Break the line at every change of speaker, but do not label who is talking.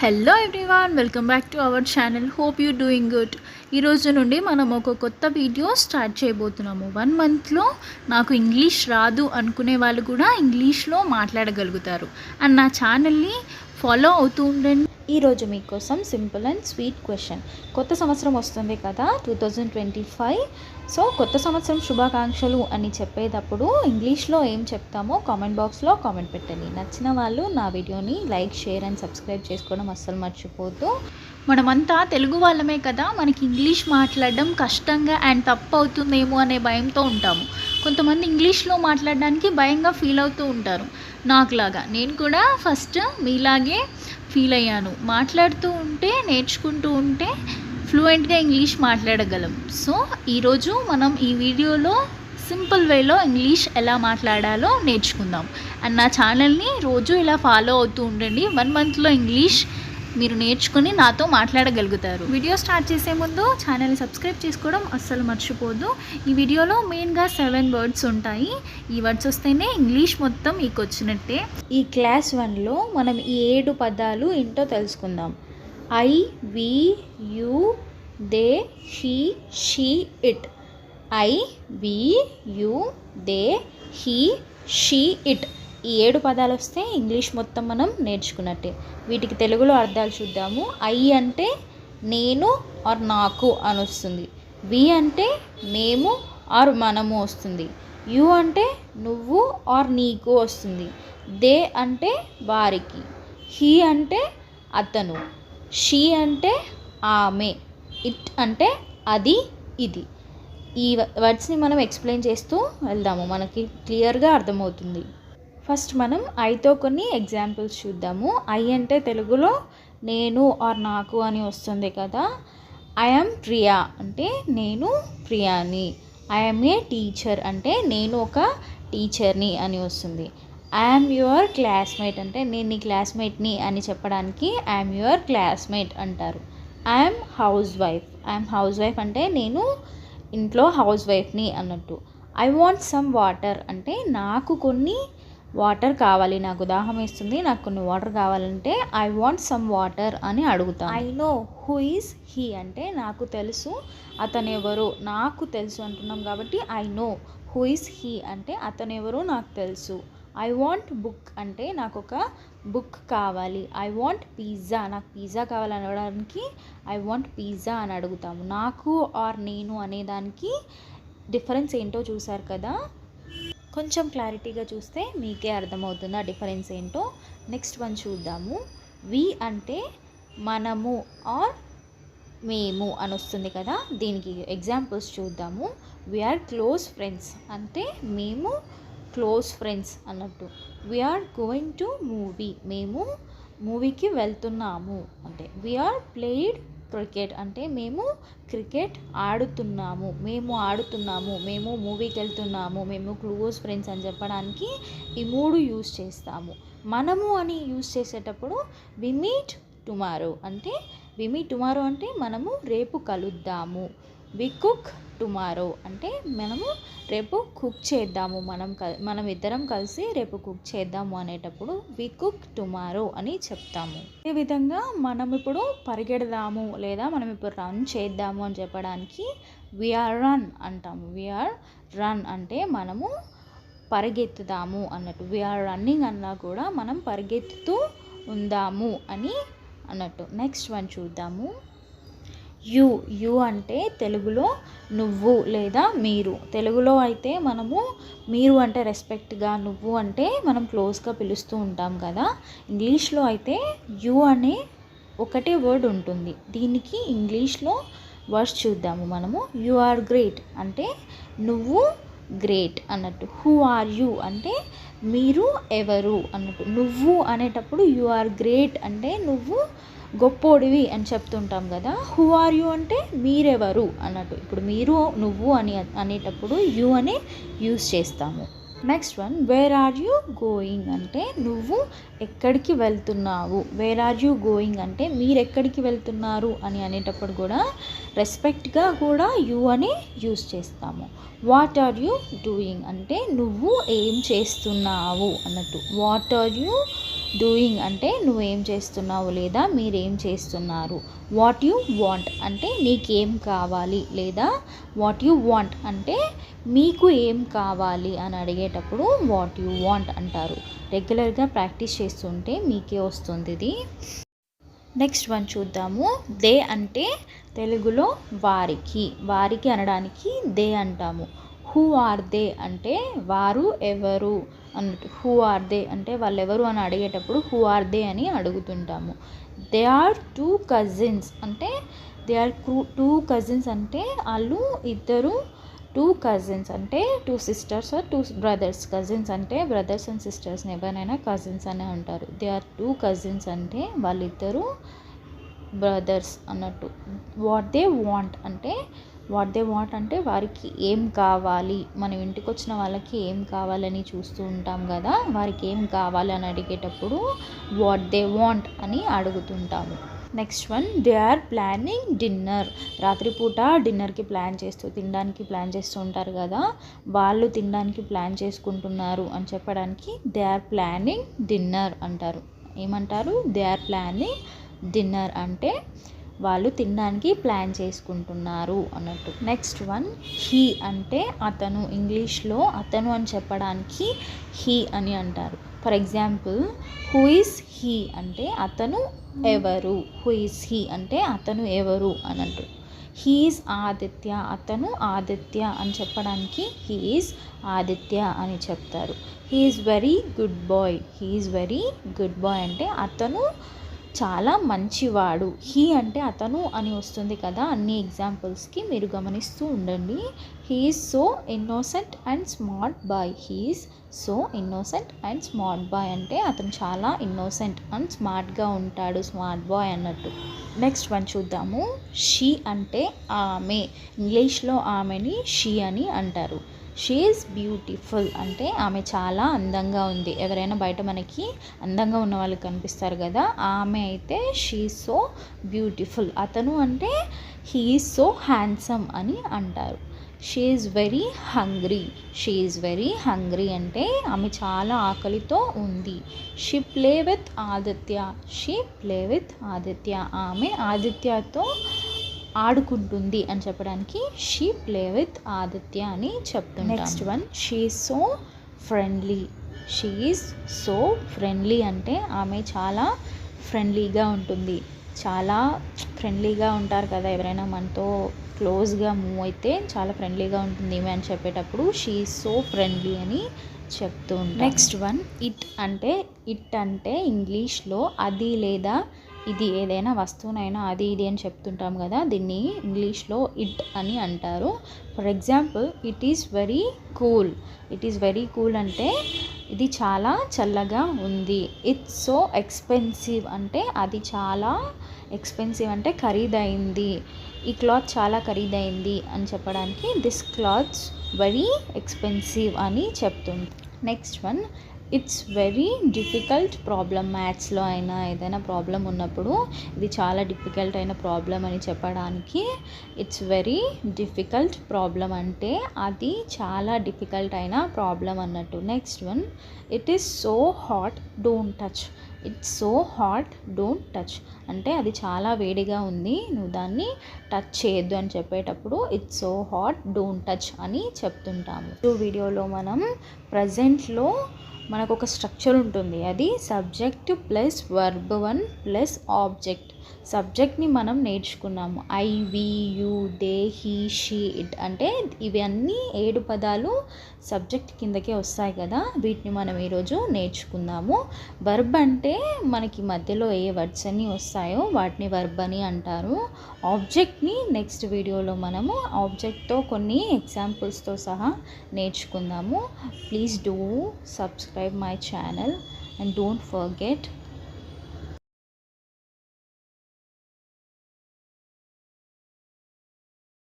Hello everyone, welcome back to our channel. Hope you doing good. ఈ రోజు నుండి మనం ఒక కొత్త వీడియో స్టార్ట్ చేయబోతున్నాము. 1 మంత్లో నాకు ఇంగ్లీష్ రాదు అనుకునే వాళ్ళు కూడా ఇంగ్లీష్లో మాట్లాడగలుగుతారు. అండ్ నా ఛానల్ని ఫాలో అవుతూ ఉండండి. ఈరోజు మీకోసం సింపుల్ అండ్ స్వీట్ క్వశ్చన్. కొత్త సంవత్సరం వస్తుంది కదా, 2025. సో కొత్త సంవత్సరం శుభాకాంక్షలు అని చెప్పేటప్పుడు ఇంగ్లీష్లో ఏం చెప్తామో కామెంట్ బాక్స్లో కామెంట్ పెట్టండి. నచ్చిన వాళ్ళు నా వీడియోని లైక్, షేర్ అండ్ సబ్స్క్రైబ్ చేసుకోవడం అస్సలు మర్చిపోద్దు. మనమంతా తెలుగు వాళ్ళమే కదా, మనకి ఇంగ్లీష్ మాట్లాడడం కష్టంగా అండ్ తప్పు అవుతుందేమో అనే భయంతో ఉంటాము. కొంతమంది ఇంగ్లీష్లో మాట్లాడడానికి భయంగా ఫీల్ అవుతూ ఉంటారు. నాకులాగా నేను కూడా ఫస్ట్ మీలాగే ఫీల్ అయ్యాను. మాట్లాడుతూ ఉంటే, నేర్చుకుంటూ ఉంటే ఫ్లూయెంట్గా ఇంగ్లీష్ మాట్లాడగలం. సో ఈరోజు మనం ఈ వీడియోలో సింపుల్ వేలో ఇంగ్లీష్ ఎలా మాట్లాడాలో నేర్చుకుందాం. అండ్ నా ఛానల్ని రోజు ఇలా ఫాలో అవుతూ ఉండండి. 1 మంత్లో ఇంగ్లీష్ మీరు నేర్చుకుని నాతో మాట్లాడగలుగుతారు. వీడియో స్టార్ట్ చేసే ముందు ఛానల్ని సబ్స్క్రైబ్ చేసుకోవడం అస్సలు మర్చిపోద్దు. ఈ వీడియోలో మెయిన్గా 7 వర్డ్స్ ఉంటాయి. ఈ వర్డ్స్ వస్తేనే ఇంగ్లీష్ మొత్తం మీకు వచ్చినట్టే. ఈ క్లాస్ 1లో మనం ఈ 7 పదాలు ఏంటో తెలుసుకుందాం. I, we, you, they, he, she, it. I, we, you, they, he, she, it. ఈ 7 పదాలు వస్తే ఇంగ్లీష్ మొత్తం మనం నేర్చుకున్నట్టే. వీటికి తెలుగులో అర్థాలు చూద్దాము. ఐ అంటే నేను ఆర్ నాకు అని వస్తుంది. వి అంటే మేము ఆర్ మనము వస్తుంది. యు అంటే నువ్వు ఆర్ నీకు వస్తుంది. దే అంటే వారికి. హీ అంటే అతను. షీ అంటే ఆమె. ఇట్ అంటే అది, ఇది. ఈ వర్డ్స్ని మనం ఎక్స్ప్లెయిన్ చేస్తూ వెళ్దాము, మనకి క్లియర్గా అర్థమవుతుంది. ఫస్ట్ మనం ఐతో కొన్ని ఎగ్జాంపుల్స్ చూద్దాము. ఐ అంటే తెలుగులో నేను ఆర్ నాకు అని వస్తుంది కదా. ఐ యామ్ ప్రియా అంటే నేను ప్రియాని. ఐ యామ్ ఏ టీచర్ అంటే నేను ఒక టీచర్ని అని వస్తుంది. ఐ యామ్ యువర్ క్లాస్మేట్ అంటే నేను నీ క్లాస్మేట్ని అని చెప్పడానికి ఐ యామ్ యువర్ క్లాస్మేట్ అంటారు. I am house wife. I am house wife అంటే నేను ఇంట్లో హౌస్ వైఫ్ని అన్నట్టు. ఐ వాంట్ సమ్ వాటర్ అంటే నాకు కొన్ని వాటర్ కావాలి, నాకు దాహం వేస్తుంది, నాకు కొన్ని వాటర్ కావాలంటే ఐ వాంట్ సమ్ వాటర్ అని అడుగుతాను. I know who is he అంటే నాకు తెలుసు అతను ఎవరు, నాకు తెలుసు అంటున్నాం కాబట్టి I know who is he అంటే అతను ఎవరు నాకు తెలుసు. ఐ వాంట్ బుక్ అంటే నాకు ఒక బుక్ కావాలి. ఐ వాంట్ పిజ్జా నాకు పిజ్జా కావాలని అడగడానికి ఐ వాంట్ పిజ్జా అని అడుగుతాము. నాకు ఆర్ నేను అనేదానికి డిఫరెన్స్ ఏంటో చూసారు కదా. కొంచెం క్లారిటీగా చూస్తే మీకే అర్థమవుతుంది ఆ డిఫరెన్స్ ఏంటో. నెక్స్ట్ వన్ చూద్దాము. వి అంటే మనము ఆర్ మేము అని వస్తుంది కదా. దీనికి ఎగ్జాంపుల్స్ చూద్దాము. వీఆర్ క్లోజ్ ఫ్రెండ్స్ అంటే మేము క్లోజ్ ఫ్రెండ్స్ అన్నట్టు. వీఆర్ గోయింగ్ టు మూవీ మేము మూవీకి వెళ్తున్నాము అంటే. వీఆర్ ప్లేడ్ క్రికెట్ అంటే మేము క్రికెట్ ఆడుతున్నాము, మేము ఆడుతున్నాము, మేము మూవీకి వెళ్తున్నాము, మేము క్లోజ్ ఫ్రెండ్స్ అని చెప్పడానికి ఈ 3 యూజ్ చేస్తాము. మనము అని యూజ్ చేసేటప్పుడు వి మీట్ టుమారో అంటే వి మీట్ టుమారో అంటే మనము రేపు కలుద్దాము. వి కుక్ టుమారో అంటే మనము రేపు కుక్ చేద్దాము, మనం ఇద్దరం కలిసి రేపు కుక్ చేద్దాము అనేటప్పుడు వి కుక్ టుమారో అని చెప్తాము. ఈ విధంగా మనం ఇప్పుడు పరిగెడదాము లేదా మనం ఇప్పుడు రన్ చేద్దాము అని చెప్పడానికి వీఆర్ రన్ అంటాము. వీఆర్ రన్ అంటే మనము పరిగెత్తుదాము అన్నట్టు. వీఆర్ రన్నింగ్ అన్నా కూడా మనం పరిగెత్తుతూ ఉందాము అని అన్నట్టు. నెక్స్ట్ వన్ చూద్దాము. యు అంటే తెలుగులో నువ్వు లేదా మీరు. తెలుగులో అయితే మనము మీరు అంటే రెస్పెక్ట్గా, నువ్వు అంటే మనం క్లోజ్గా పిలుస్తూ ఉంటాం కదా. ఇంగ్లీష్లో అయితే యు అనే ఒకటే వర్డ్ ఉంటుంది. దీనికి ఇంగ్లీష్లో వర్డ్స్ చూద్దాము మనము. యు ఆర్ గ్రేట్ అంటే నువ్వు గ్రేట్ అన్నట్టు. హూ ఆర్ యూ అంటే మీరు ఎవరు అన్నట్టు. నువ్వు అనేటప్పుడు యు ఆర్ గ్రేట్ అంటే నువ్వు గొప్పోడివి అని చెప్తుంటాం కదా. హూ ఆర్ యూ అంటే మీరెవరు అన్నట్టు. ఇప్పుడు మీరు నువ్వు అనేటప్పుడు యూ అని యూజ్ చేస్తాము. Next one where are you going అంటే నువ్వు ఎక్కడికి వెళ్తున్నావు. వేర్ ఆర్ యూ గోయింగ్ అంటే మీరు ఎక్కడికి వెళ్తున్నారు అని అనేటప్పుడు కూడా రెస్పెక్ట్గా కూడా యూ అని యూజ్ చేస్తాము. వాట్ ఆర్ యూ డూయింగ్ అంటే నువ్వు ఏం చేస్తున్నావు అన్నట్టు. వాట్ ఆర్ యూ డూయింగ్ అంటే నువ్వేం చేస్తున్నావు లేదా మీరేం చేస్తున్నారు. వాట్ యు వాంట్ అంటే నీకేం కావాలి లేదా వాట్ యు వాంట్ అంటే మీకు ఏం కావాలి అని అడిగేటప్పుడు వాట్ యు వాంట్ అంటారు. రెగ్యులర్గా ప్రాక్టీస్ చేస్తుంటే మీకే వస్తుంది ఇది. నెక్స్ట్ వన్ చూద్దాము. దే అంటే తెలుగులో వారికి అనడానికి దే అంటాము. హూ ఆర్ దే అంటే వారు ఎవరు అన్నట్టు. హూ ఆర్ దే అంటే వాళ్ళు ఎవరు అని అడిగేటప్పుడు హూ ఆర్ దే అని అడుగుతుంటాము. దే ఆర్ 2 కజిన్స్ అంటే దే ఆర్ 2 కజిన్స్ అంటే వాళ్ళు ఇద్దరు 2 కజిన్స్ అంటే 2 సిస్టర్స్ ఆర్ 2 బ్రదర్స్. కజిన్స్ అంటే బ్రదర్స్ అండ్ సిస్టర్స్ని ఎవరైనా కజిన్స్ అనే అంటారు. దే ఆర్ 2 కజిన్స్ అంటే వాళ్ళిద్దరు బ్రదర్స్ అన్నట్టు. వాట్ దే వాంట్ అంటే వారికి ఏం కావాలి, మనం ఇంటికి వచ్చిన వాళ్ళకి ఏం కావాలని చూస్తూ ఉంటాం కదా, వారికి ఏం కావాలి అని అడిగేటప్పుడు వాట్ దే వాంట్ అని అడుగుతుంటాము. Next one, they are planning dinner. రాత్రిపూట డిన్నర్కి తినడానికి ప్లాన్ చేస్తూ ఉంటారు కదా, వాళ్ళు తినడానికి ప్లాన్ చేసుకుంటున్నారు అని చెప్పడానికి దే ఆర్ ప్లానింగ్ డిన్నర్ అంటారు. ఏమంటారు? దే ఆర్ ప్లానింగ్ డిన్నర్ అంటే వాళ్ళు తినడానికి ప్లాన్ చేసుకుంటున్నారు అన్నట్టు. నెక్స్ట్ వన్, హీ అంటే అతను. ఇంగ్లీష్లో అతను అని చెప్పడానికి హీ అని అంటారు. For example, who is he అంటే అతను ఎవరు. హూ ఈజ్ హీ అంటే అతను ఎవరు అన్నట్టు. హీ ఈజ్ ఆదిత్య, అతను ఆదిత్య అని చెప్పడానికి హీ ఈజ్ ఆదిత్య అని చెప్తారు. He is very good boy అంటే అతను చాలా మంచివాడు. హీ అంటే అతను అని వస్తుంది కదా అన్ని ఎగ్జాంపుల్స్కి, మీరు గమనిస్తూ ఉండండి. He is so innocent and smart boy అంటే అతను చాలా ఇన్నోసెంట్ అండ్ స్మార్ట్గా ఉంటాడు, స్మార్ట్ బాయ్ అన్నట్టు. నెక్స్ట్ వన్ చూద్దాము. షీ అంటే ఆమె. ఇంగ్లీష్లో ఆమెని షీ అని అంటారు. షీ ఈజ్ బ్యూటిఫుల్ అంటే ఆమె చాలా అందంగా ఉంది. ఎవరైనా బయట మనకి అందంగా ఉన్న వాళ్ళు కనిపిస్తారు కదా, ఆమె అయితే షీ ఈజ్ సో బ్యూటిఫుల్. అతను అంటే హీ ఈజ్ సో హ్యాండ్సమ్ అని అంటారు. షీ ఈజ్ వెరీ హంగ్రీ అంటే ఆమె చాలా ఆకలితో ఉంది. షీ ప్లే విత్ ఆదిత్య ఆమె ఆదిత్యతో ఆడుకుంటుంది అని చెప్పడానికి షీ ప్లే విత్ ఆదిత్య అని చెప్తుంది. Next one, she is so friendly అంటే ఆమె చాలా ఫ్రెండ్లీగా ఉంటుంది. చాలా ఫ్రెండ్లీగా ఉంటారు కదా, ఎవరైనా మనతో క్లోజ్గా మూవ్ అయితే చాలా ఫ్రెండ్లీగా ఉంటుంది ఈమె అని చెప్పేటప్పుడు షీ ఈజ్ సో ఫ్రెండ్లీ అని చెప్తూ ఉంటాం. నెక్స్ట్ వన్, ఇట్ అంటే ఇంగ్లీష్లో అది లేదా ఇది ఏదైనా వస్తువునైనా అది ఇది అని చెప్తుంటాం కదా, దీన్ని ఇంగ్లీష్లో ఇట్ అని అంటారు. For example, it is very cool అంటే ఇది చాలా చల్లగా ఉంది. ఇట్స్ సో ఎక్స్పెన్సివ్ అంటే అది చాలా ఎక్స్పెన్సివ్ అంటే ఖరీదైంది. ఈ క్లాత్ చాలా ఖరీదైంది అని చెప్పడానికి దిస్ క్లాత్స్ వెరీ ఎక్స్పెన్సివ్ అని చెప్తుంది. Next one, it's very difficult problem. మ్యాథ్స్లో అయినా ఏదైనా ప్రాబ్లం ఉన్నప్పుడు ఇది చాలా డిఫికల్ట్ అయిన ప్రాబ్లం అని చెప్పడానికి ఇట్స్ వెరీ డిఫికల్ట్ ప్రాబ్లం అంటే అది చాలా డిఫికల్ట్ అయిన ప్రాబ్లం అన్నట్టు. Next one, it is so hot don't touch అంటే అది చాలా వేడిగా ఉంది, నువ్వు దాన్ని టచ్ చేయొద్దు అని చెప్పేటప్పుడు it's so hot don't touch అని చెప్తుంటాము. ఈ వీడియోలో మనం ప్రజెంట్లో మనకు ఒక స్ట్రక్చర్ ఉంటుంది, అది subject plus verb 1 plus object. సబ్జెక్ట్ని మనం నేర్చుకున్నాము. I, we, you, they, he, she, it అంటే ఇవన్నీ 7 పదాలు సబ్జెక్ట్ కిందకే వస్తాయి కదా, వీటిని మనం ఈరోజు నేర్చుకుందాము. వర్బ్ అంటే మనకి మధ్యలో ఏ వర్డ్స్ అన్నీ వస్తాయో వాటిని వర్బ్ అని అంటారు. ఆబ్జెక్ట్ని నెక్స్ట్ వీడియోలో మనము ఆబ్జెక్ట్తో కొన్ని ఎగ్జాంపుల్స్తో సహా నేర్చుకుందాము. Please do subscribe my channel and don't forget